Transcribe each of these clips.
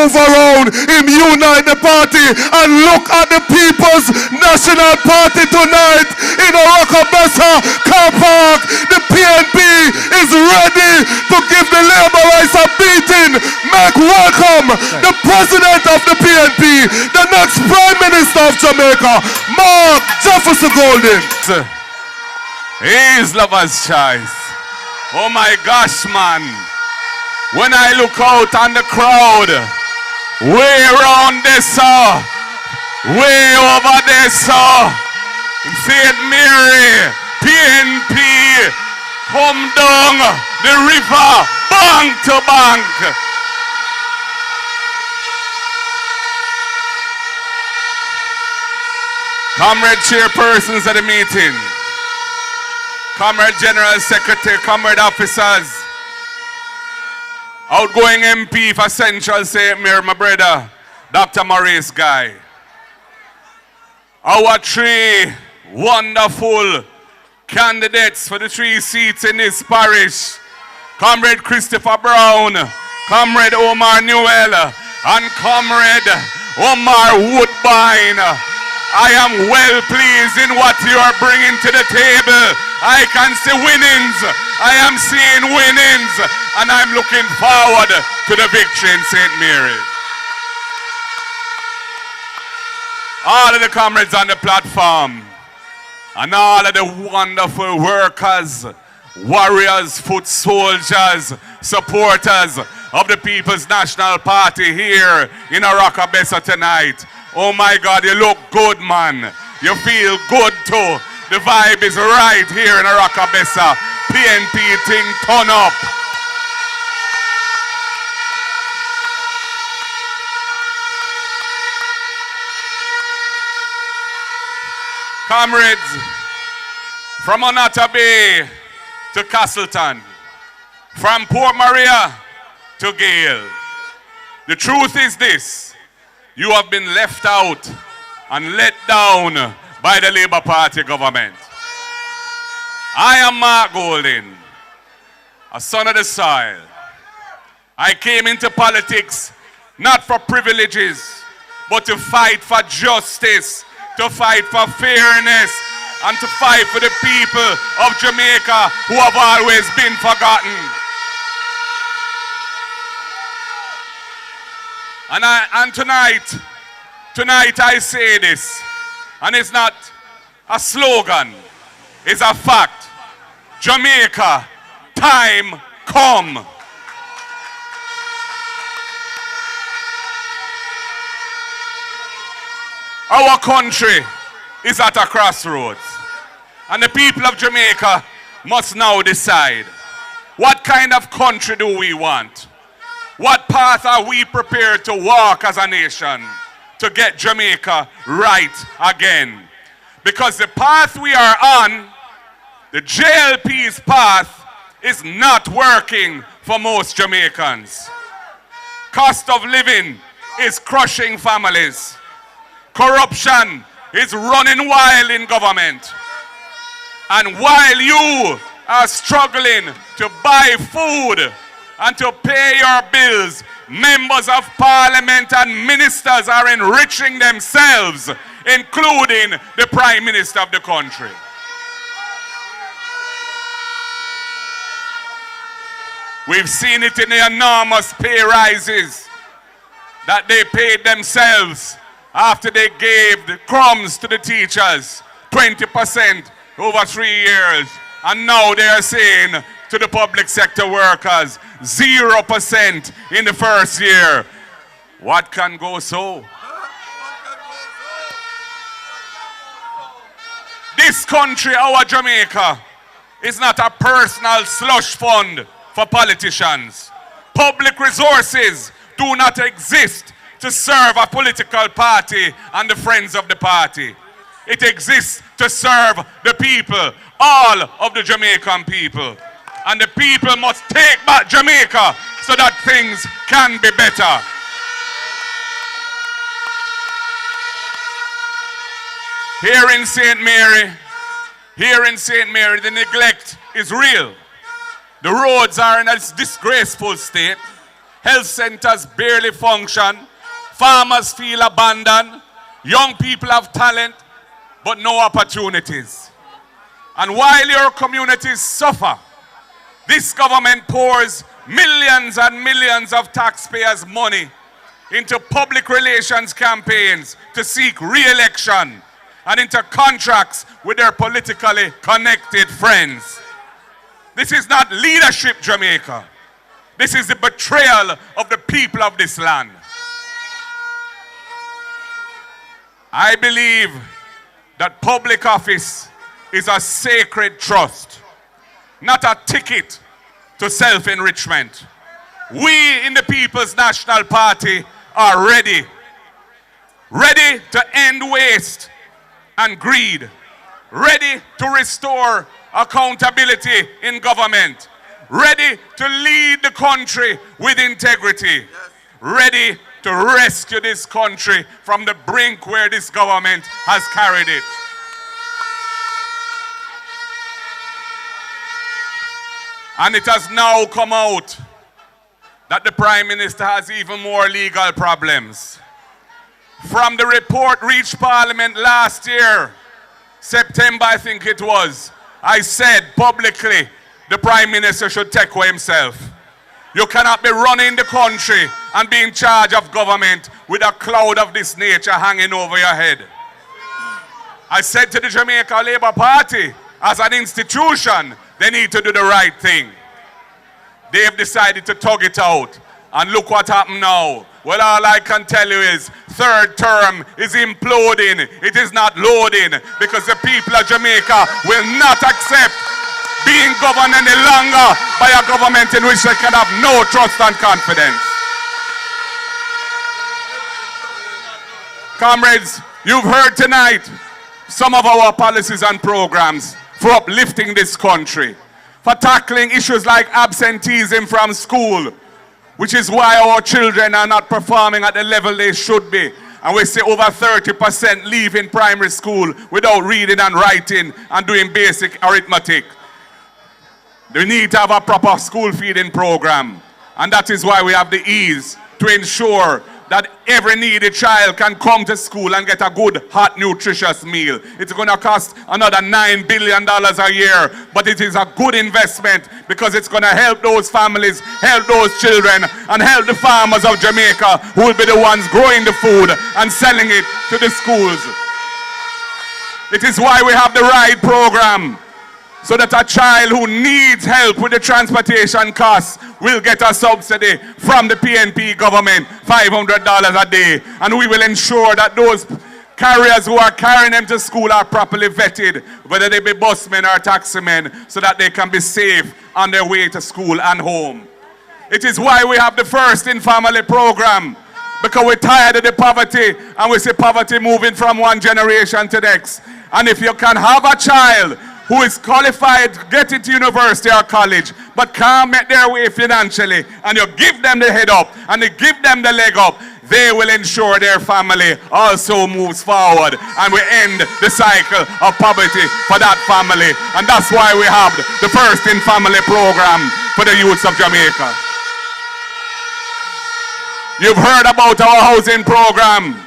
move around, him unite the party, and look at the People's National Party tonight in Oracabessa car park. The PNP is ready to give the Labourites a beating. Make welcome the president of the PNP, the next Prime Minister of Jamaica, Mark Jefferson Golden. He's lover's choice. Oh my gosh, man. When I look out on the crowd, way around this, way over this, St. Mary, PNP, come down the river, bank to bank. Comrade chairpersons at the meeting, Comrade General Secretary, Comrade officers, outgoing MP for Central St. Mary, my brother, Dr. Maurice Guy. Our three wonderful candidates for the 3 seats in this parish, Comrade Christopher Brown, Comrade Omar Newell, and Comrade Omar Woodbine. I am well pleased in what you are bringing to the table. I can see winnings. I am seeing winnings. And I'm looking forward to the victory in St. Mary's. All of the comrades on the platform and all of the wonderful workers, warriors, foot soldiers, supporters of the People's National Party here in Oracabessa tonight. Oh my God, you look good, man. You feel good too. The vibe is right here in Oracabessa. PNP thing turn up. Comrades, from Onata Bay to Castleton, from Port Maria to Gale, the truth is this: you have been left out and let down by the Labour Party government. I am Mark Golden, a son of the soil. I came into politics not for privileges, but to fight for justice, to fight for fairness, and to fight for the people of Jamaica who have always been forgotten. And tonight I say this, and it's not a slogan, it's a fact. Jamaica, time come. Our country is at a crossroads, and the people of Jamaica must now decide, what kind of country do we want? What path are we prepared to walk as a nation to get Jamaica right again? Because the path we are on, the JLP's path, is not working for most Jamaicans. Cost of living is crushing families. Corruption is running wild in government. And while you are struggling to buy food and to pay your bills, members of parliament and ministers are enriching themselves, including the Prime Minister of the country. We've seen it in the enormous pay rises that they paid themselves after they gave the crumbs to the teachers, 20% over 3 years. And now they are saying to the public sector workers, 0% in the first year. What can go so? This country, our Jamaica, is not a personal slush fund for politicians. Public resources do not exist to serve a political party and the friends of the party. It exists to serve the people, all of the Jamaican people. And the people must take back Jamaica so that things can be better. Here in St. Mary, the neglect is real. The roads are in a disgraceful state. Health centers barely function. Farmers feel abandoned. Young people have talent, but no opportunities. And while your communities suffer, this government pours millions and millions of taxpayers' money into public relations campaigns to seek re-election and into contracts with their politically connected friends. This is not leadership, Jamaica. This is the betrayal of the people of this land. I believe that public office is a sacred trust, not a ticket to self-enrichment. We in the People's National Party are ready to end waste and greed, ready to restore accountability in government, ready to lead the country with integrity, ready to rescue this country from the brink where this government has carried it. And it has now come out that the Prime Minister has even more legal problems. From the report reached Parliament last year, September I think it was, I said publicly the Prime Minister should take away himself. You cannot be running the country and be in charge of government with a cloud of this nature hanging over your head. I said to the Jamaica Labour Party, as an institution, they need to do the right thing. They've decided to tug it out. And look what happened now. Well, all I can tell you is third term is imploding. It is not loading, because the people of Jamaica will not accept being governed any longer by a government in which they can have no trust and confidence. Comrades, you've heard tonight some of our policies and programs for uplifting this country, for tackling issues like absenteeism from school, which is why our children are not performing at the level they should be. And we see over 30% leaving primary school without reading and writing and doing basic arithmetic. They need to have a proper school feeding program. And that is why we have the ease to ensure that every needy child can come to school and get a good, hot, nutritious meal. It's going to cost another $9 billion a year, but it is a good investment because it's going to help those families, help those children, and help the farmers of Jamaica who will be the ones growing the food and selling it to the schools. It is why we have the RIDE program, so that a child who needs help with the transportation costs will get a subsidy from the PNP government, $500 a day. And we will ensure that those carriers who are carrying them to school are properly vetted, whether they be busmen or taximen, so that they can be safe on their way to school and home. It is why we have the First in Family program, because we're tired of the poverty, and we see poverty moving from one generation to the next. And if you can have a child who is qualified to get into university or college, but can't make their way financially, and you give them the head up, and you give them the leg up, they will ensure their family also moves forward, and we end the cycle of poverty for that family. And that's why we have the First in Family program for the youths of Jamaica. You've heard about our housing program,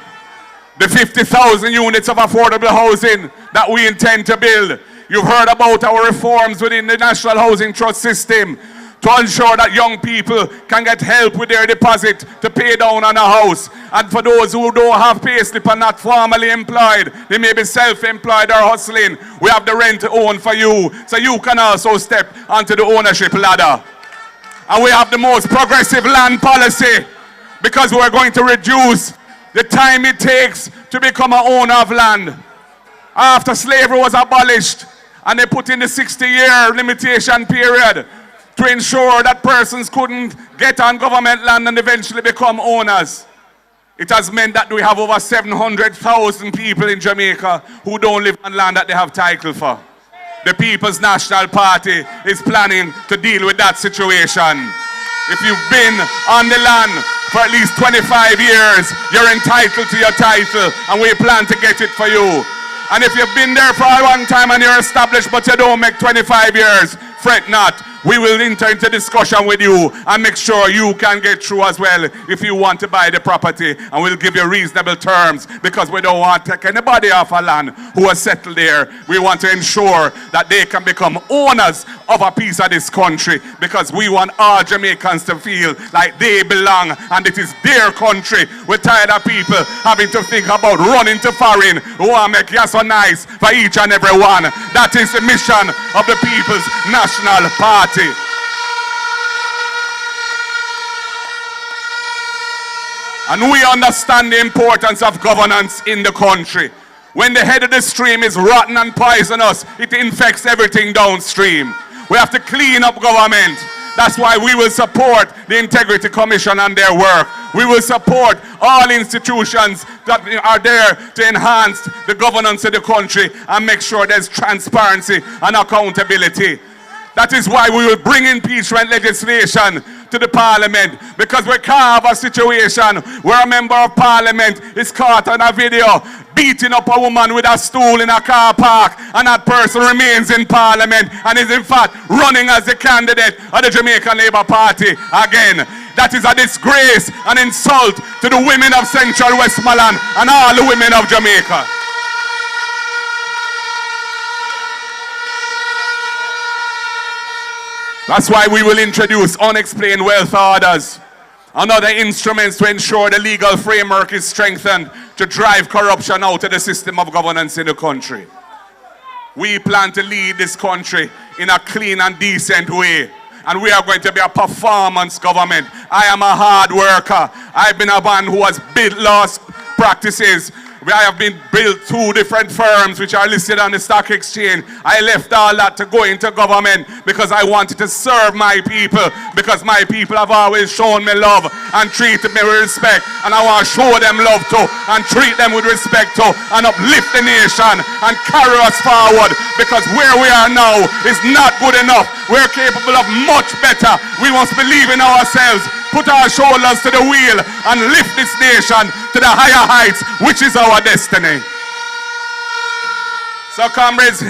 the 50,000 units of affordable housing that we intend to build. You've heard about our reforms within the National Housing Trust system to ensure that young people can get help with their deposit to pay down on a house. And for those who don't have payslip and not formally employed, they may be self-employed or hustling, we have the rent to own for you, so you can also step onto the ownership ladder. And we have the most progressive land policy, because we're going to reduce the time it takes to become an owner of land. After slavery was abolished, and they put in the 60-year limitation period to ensure that persons couldn't get on government land and eventually become owners. It has meant that we have over 700,000 people in Jamaica who don't live on land that they have title for. The People's National Party is planning to deal with that situation. If you've been on the land for at least 25 years, you're entitled to your title, and we plan to get it for you. And if you've been there for a long time and you're established but you don't make 25 years, fret not. we will enter into discussion with you and make sure you can get through as well if you want to buy the property, and we'll give you reasonable terms, because we don't want to take anybody off a land who has settled there. We want to ensure that they can become owners of a piece of this country, because we want all Jamaicans to feel like they belong and it is their country. We're tired of people having to think about running to foreign who want to make you so nice for each and every one. That is the mission of the People's National Party. And we understand the importance of governance in the country. When the head of the stream is rotten and poisonous, it infects everything downstream. We have to clean up government. That's why we will support the Integrity Commission and their work. We will support all institutions that are there to enhance the governance of the country and make sure there's transparency and accountability. That is why we will bring impeachment legislation to the parliament, because we can't have a situation where a member of parliament is caught on a video beating up a woman with a stool in a car park, and that person remains in parliament and is in fact running as the candidate of the Jamaican Labour Party again. That is a disgrace and insult to the women of Central Westmoreland and all the women of Jamaica. That's why we will introduce unexplained wealth orders and other instruments to ensure the legal framework is strengthened to drive corruption out of the system of governance in the country. We plan to lead this country in a clean and decent way, and we are going to be a performance government. I am a hard worker. I've been a man who has built lost practices. I have been built 2 different firms which are listed on the stock exchange. I left all that to go into government because I wanted to serve my people, because my people have always shown me love and treated me with respect, and I want to show them love too and treat them with respect too and uplift the nation and carry us forward, because where we are now is not good enough. We're capable of much better. We must believe in ourselves, put our shoulders to the wheel and lift this nation to the higher heights, which is our destiny. So comrades,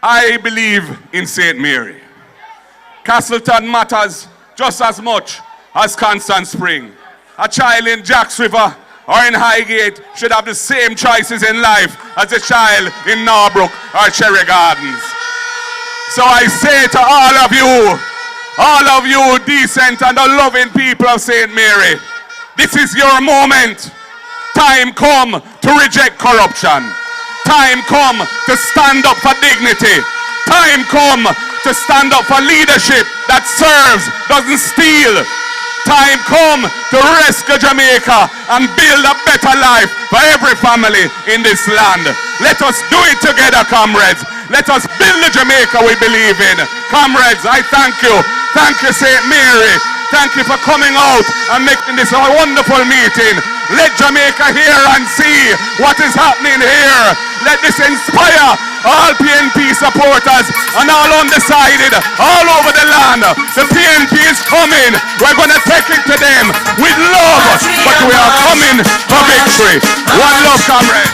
I believe in St. Mary. Castleton matters just as much as Constant Spring. A child in Jacks River or in Highgate should have the same choices in life as a child in Norbrook or Cherry Gardens. So I say to all of you decent and loving people of St. Mary, this is your moment. Time come to reject corruption. Time come to stand up for dignity. Time come to stand up for leadership that serves, doesn't steal. Time come to rescue Jamaica and build a better life for every family in this land. Let us do it together, comrades. Let us build the Jamaica we believe in. Comrades, I thank you. Thank you, St. Mary. Thank you for coming out and making this a wonderful meeting. Let Jamaica hear and see what is happening here. Let this inspire all PNP supporters and all undecided all over the land. The PNP is coming. We're going to take it to them with love, but we are coming for victory. One love, comrades.